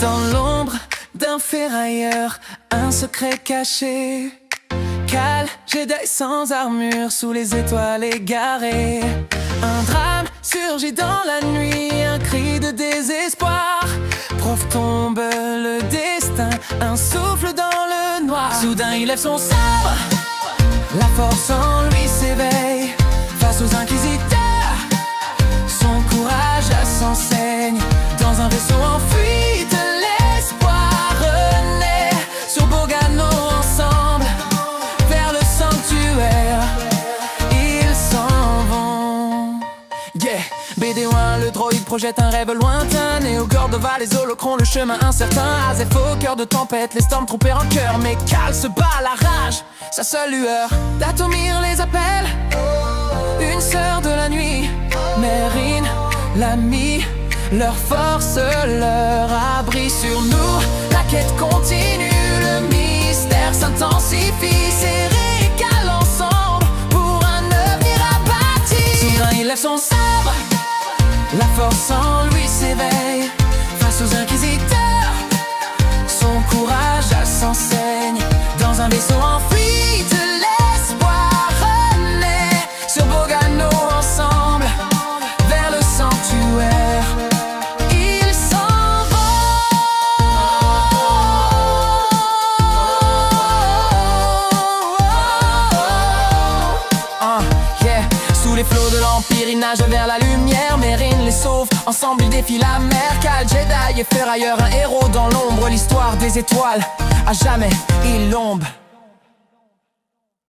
Dans l'ombre d'un ferrailleur, un secret caché. Cal, Jedi sans armure, sous les étoiles égarées. Un drame surgit dans la nuit, un cri de désespoir. Prof tombe le destin, un souffle dans le noir. Soudain il lève son sabre, la force en lui s'éveille. Face aux inquisiteurs, son courage s'enseigne. Dans un vaisseau en fuite, l'espoir renaît. Sur Bogano ensemble, vers le sanctuaire, ils s'en vont. Yeah, BD1, le droïde projette un rêve lointain. Néo Cordova, les holocrons, le chemin incertain. Azef au cœur de tempête, les Stormtroopers en cœur. Mais Cal se bat à la rage, sa seule lueur. Datomir les appelle, une sœur de la nuit. Merine, l'amie, leur force, leur abri sur nous. La quête continue, le mystère s'intensifie. Serré, Cal ensemble pour un avenir à bâtir. Soudain il lève son sabre, la force en lui s'éveille. Face aux inquisiteurs, son courage s'enseigne. Dans un vaisseau en fuite, l'espoir renaît. Sur Bogano ensemble, vers le sanctuaire, ils s'en vont. Yeah. Sous les flots de l'Empire, ils nagent vers la lumière. Merine les sauve, ensemble ils défient la mer. Cal, Jedi et ferrailleur, un héros dans l'ombre. L'histoire des étoiles, à jamais il l'ombre.